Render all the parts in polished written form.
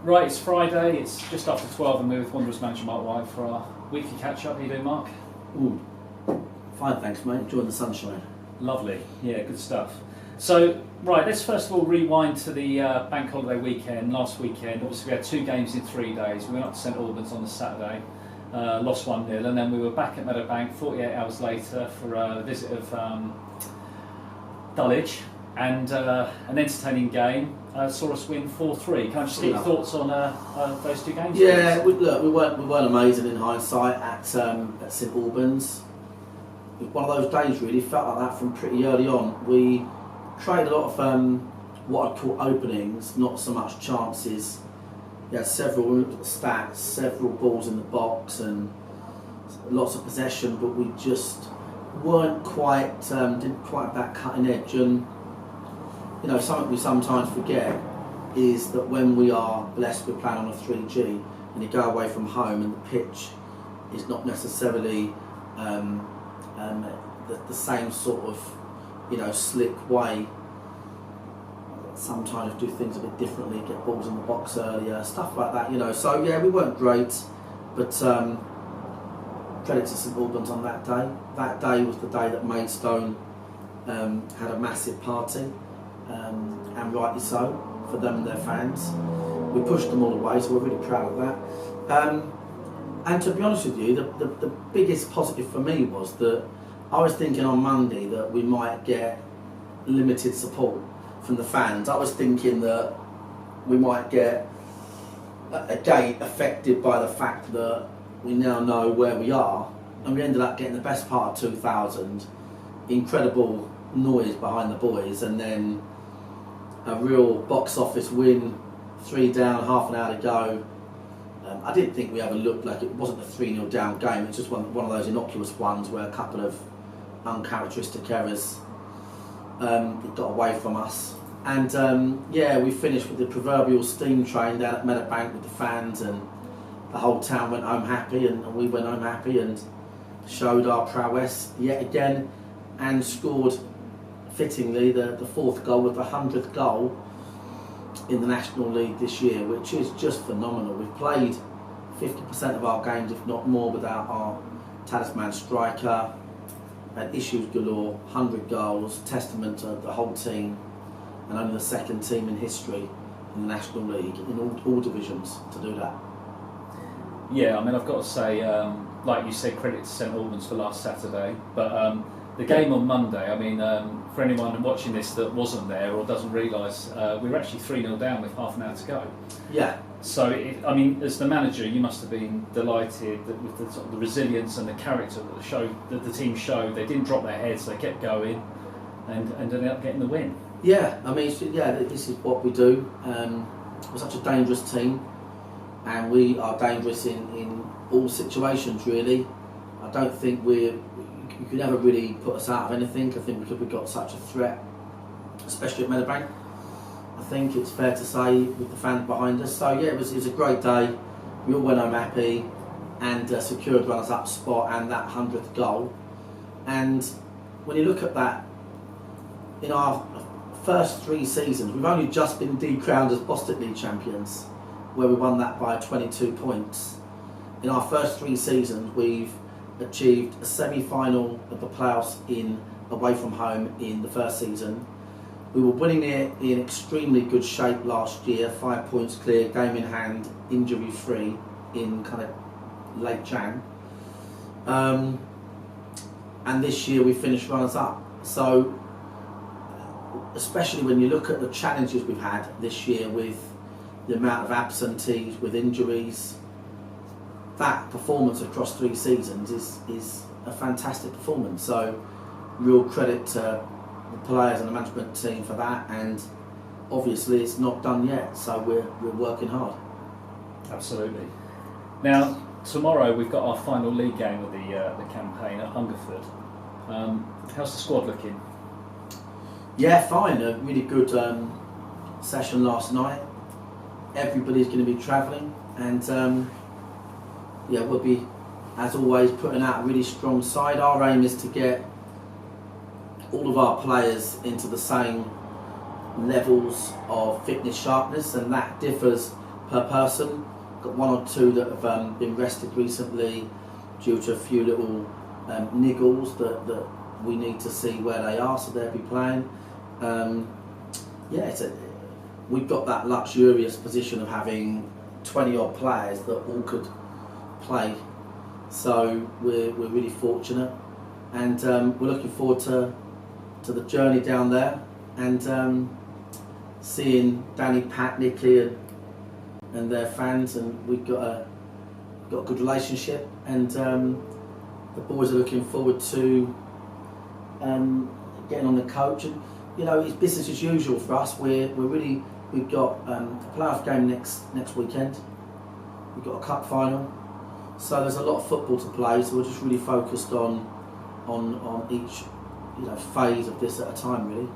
Right, it's Friday, it's just after 12 and we're with Wanderers manager Marc White for our weekly catch-up. How you doing, Marc? Ooh, fine, thanks, mate. Enjoying the sunshine. Lovely, yeah, good stuff. So, right, let's first of all rewind to the bank holiday weekend, last weekend. Obviously we had 2 games in 3 days. We went up to St Albans on the Saturday, lost 1-0, and then we were back at Meadowbank 48 hours later for a visit of Dulwich, and an entertaining game. Saw us win 4-3. Can I just get your thoughts on those 2 games? Yeah, we weren't amazing in hindsight at St Albans. It was one of those days really, felt like that from pretty early on. We tried a lot of what I'd call openings, not so much chances. We had several stats, several balls in the box and lots of possession, but we just weren't quite, didn't quite have that cutting edge. And you know, something we sometimes forget is that when we are blessed with playing on a 3G and you go away from home and the pitch is not necessarily the same sort of, you know, slick way. Sometimes do things a bit differently, get balls in the box earlier, stuff like that, you know. So yeah, we weren't great, but credit to St Albans on that day. That day was the day that Maidstone had a massive party. And rightly so for them and their fans. We pushed them all away, so we're really proud of that. And to be honest with you, the biggest positive for me was that I was thinking on Monday that we might get limited support from the fans. I was thinking that we might get a gate affected by the fact that we now know where we are, and we ended up getting the best part of 2,000, incredible noise behind the boys, and then a real box office win, 3 down, half an hour to go. I didn't think we ever looked like it wasn't a 3-0 down game. It's just one of those innocuous ones where a couple of uncharacteristic errors it got away from us. And yeah, we finished with the proverbial steam train down at Meadowbank with the fans, and the whole town went home happy, and we went home happy and showed our prowess yet again, and scored fittingly the 4th goal with the 100th goal in the National League this year, which is just phenomenal. We've played 50% of our games, if not more, without our talisman striker. Had issues galore, 100 goals, testament to the whole team, and only the 2nd team in history in the National League in all divisions to do that. Yeah, I mean, I've got to say, like you said, credit to St Albans for last Saturday, but the game on Monday, I mean, for anyone watching this that wasn't there or doesn't realise, we were actually 3-0 down with half an hour to go. Yeah. So, I mean, as the manager, you must have been delighted that with the, sort of the resilience and the character that the team showed. They didn't drop their heads, they kept going and ended up getting the win. Yeah, I mean, yeah, this is what we do. We're such a dangerous team, and we are dangerous in all situations, really. I don't think you could never really put us out of anything. I think because we've got such a threat, especially at Meadowbank. I think it's fair to say with the fans behind us. So yeah, it was a great day. We all went home happy and secured runners-up spot and that 100th goal. And when you look at that, in our first 3 seasons, we've only just been decrowned as Boston League champions, where we won that by 22 points. In our first 3 seasons, we've achieved a semi-final of the playoffs away from home in the first season. We were winning it in extremely good shape last year, 5 points clear, game in hand, injury free in kind of late Jan. And this year we finished runners up. So, especially when you look at the challenges we've had this year with the amount of absentees, with injuries, that performance across 3 seasons is a fantastic performance. So, real credit to the players and the management team for that, and obviously it's not done yet, so we're working hard. Absolutely. Now tomorrow we've got our final league game of the campaign at Hungerford. How's the squad looking? Yeah, fine. A really good session last night. Everybody's going to be travelling, and yeah, we'll be, as always, putting out a really strong side. Our aim is to get all of our players into the same levels of fitness sharpness, and that differs per person. Got one or two that have been rested recently due to a few little niggles that we need to see where they are, so they'll be playing. We've got that luxurious position of having 20 odd players that all could play, so we're really fortunate, and we're looking forward to the journey down there, and seeing Danny, Pat, Nicky and their fans, and we've got a good relationship, and the boys are looking forward to getting on the coach, and it's business as usual for us. We've got a playoff game next weekend. We've got a cup final, so there's a lot of football to play. So we're just really focused on each phase of this at a time, really.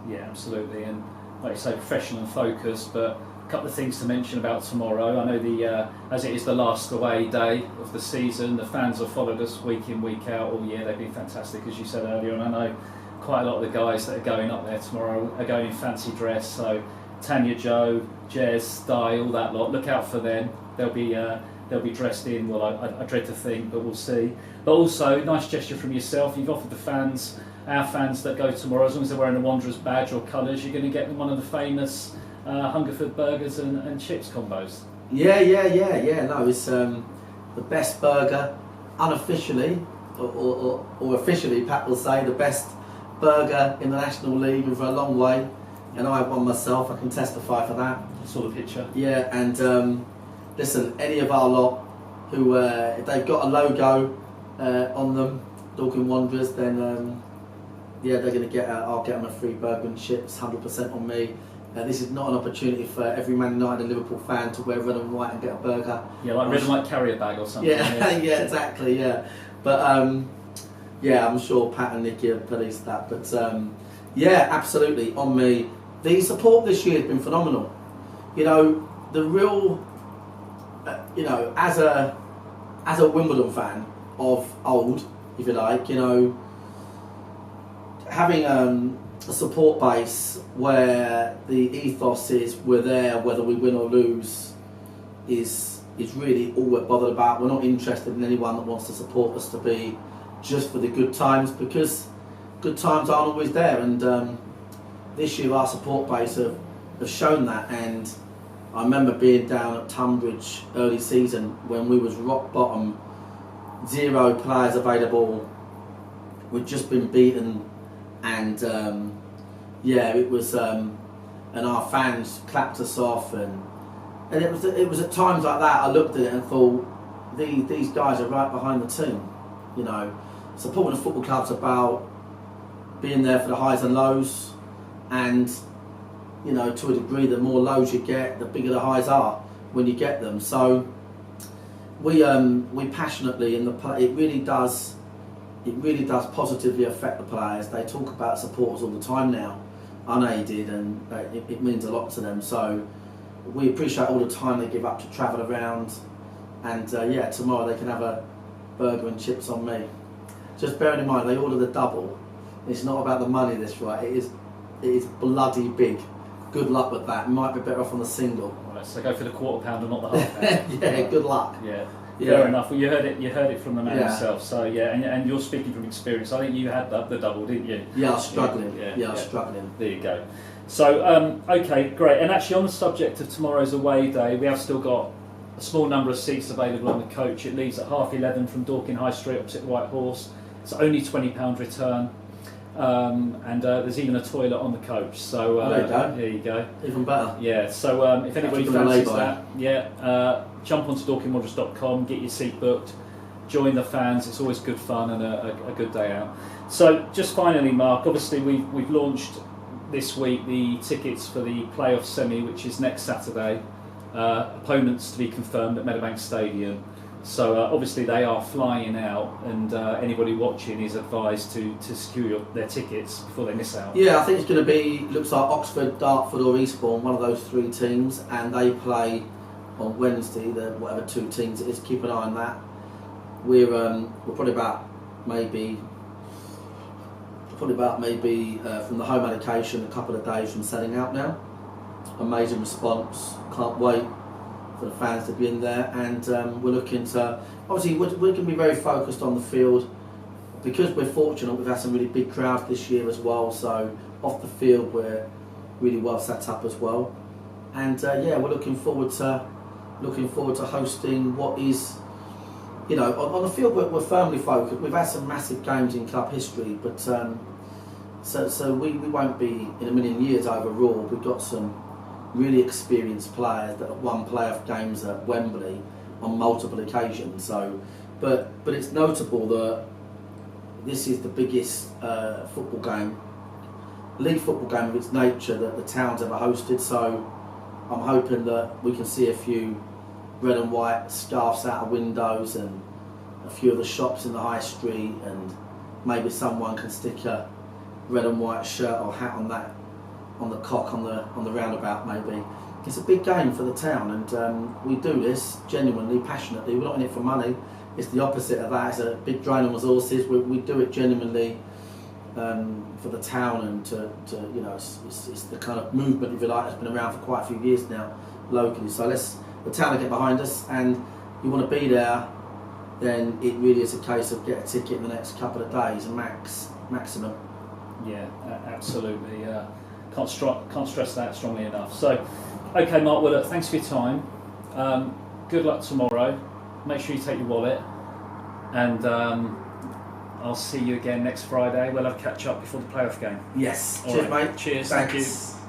Yeah, absolutely, and like you say, professional and focused. But a couple of things to mention about tomorrow. I know as it is the last away day of the season, the fans have followed us week in, week out all year. They've been fantastic, as you said earlier, and I know quite a lot of the guys that are going up there tomorrow are going in fancy dress. So Tanya, Joe, Jez, Di, all that lot. Look out for them. They'll be dressed in. Well, I dread to think, but we'll see. But also, nice gesture from yourself. You've offered our fans that go tomorrow, as long as they're wearing a Wanderers badge or colours, you're going to get them one of the famous Hungerford burgers and chips combos. Yeah. No, it's the best burger, unofficially or officially. Pat will say the best burger in the National League and for a long way, and I have one myself. I can testify for that. I saw the picture. Yeah, and listen, any of our lot who if they've got a logo on them, Dorking Wanderers, then they're going to get. I'll get them a free burger and chips, 100% on me. This is not an opportunity for every Man United and Liverpool fan to wear red and white and get a burger. Yeah, like red and white carrier bag or something. Yeah, yeah, exactly. Yeah, but I'm sure Pat and Nicky have policed that. But absolutely on me. The support this year has been phenomenal. The real, as a Wimbledon fan of old, if you like, having a support base where the ethos is we're there whether we win or lose is really all we're bothered about. We're not interested in anyone that wants to support us to be just for the good times, because good times aren't always there, and this year our support base have shown that. And I remember being down at Tunbridge early season when we was rock bottom, 0 players available, we'd just been beaten, and it was and our fans clapped us off, and it was at times like that I looked at it and thought, these guys are right behind the team. Supporting a football club's about being there for the highs and lows, and to a degree the more lows you get, the bigger the highs are when you get them. So we passionately, it really does positively affect the players. They talk about supporters all the time now. I know you did, and it means a lot to them. So we appreciate all the time they give up to travel around, and tomorrow they can have a burger and chips on me. Just bearing in mind they ordered a double. It's not about the money this right. It is bloody big. Good luck with that. Might be better off on the single. Right, so go for the £quarter and not the half pound. Good luck. Yeah. Fair enough. Well, you heard it from the man himself. So and you're speaking from experience. I think you had the double, didn't you? Yeah, I was struggling. I was struggling. There you go. So okay, great. And actually, on the subject of tomorrow's away day, we have still got a small number of seats available on the coach. It leaves at 11:30 from Dorking High Street opposite White Horse. It's only £20 return, and there's even a toilet on the coach. So there you go. Even better. Yeah. So if anybody fancies that, jump onto dorkingwanderers.com, get your seat booked, join the fans. It's always good fun and a good day out. So just finally, Marc, obviously we've launched this week the tickets for the playoff semi, which is next Saturday. Opponents to be confirmed at Meadowbank Stadium. So obviously they are flying out, and anybody watching is advised to secure their tickets before they miss out. Yeah, I think it's going to be, looks like Oxford, Dartford or Eastbourne, one of those 3 teams, and they play on Wednesday, whatever 2 teams it is. Keep an eye on that. We're probably about maybe from the home allocation a couple of days from selling out now. amazing response. Can't wait for the fans to be in there, and we're looking to, obviously we're going to be very focused on the field, because we're fortunate we've had some really big crowds this year as well, so off the field we're really well set up as well, and yeah, we're looking forward to hosting what is, you know, on the field we're firmly focused. We've had some massive games in club history, but so we won't be in a million years overall. We've got some really experienced players that have won playoff games at Wembley on multiple occasions. So, but it's notable that this is the biggest football game, league football game of its nature that the town's ever hosted. So I'm hoping that we can see a few red and white scarves out of windows and a few of the shops in the high street, and maybe someone can stick a red and white shirt or hat on the cock on the roundabout. Maybe it's a big game for the town, and we do this genuinely, passionately. We're not in it for money. It's the opposite of that. It's a big drain on resources. We do it genuinely for the town, and to you know, it's the kind of movement, if you like, that's been around for quite a few years now locally. So the town will get behind us, and you want to be there, then it really is a case of get a ticket in the next couple of days, maximum. Yeah, absolutely. Can't stress that strongly enough. So, okay, Mark. Well, look, thanks for your time. Good luck tomorrow. Make sure you take your wallet, and I'll see you again next Friday. We'll have a catch up before the playoff game. Yes. All Cheers, right. mate. Cheers. Thanks. Thank you.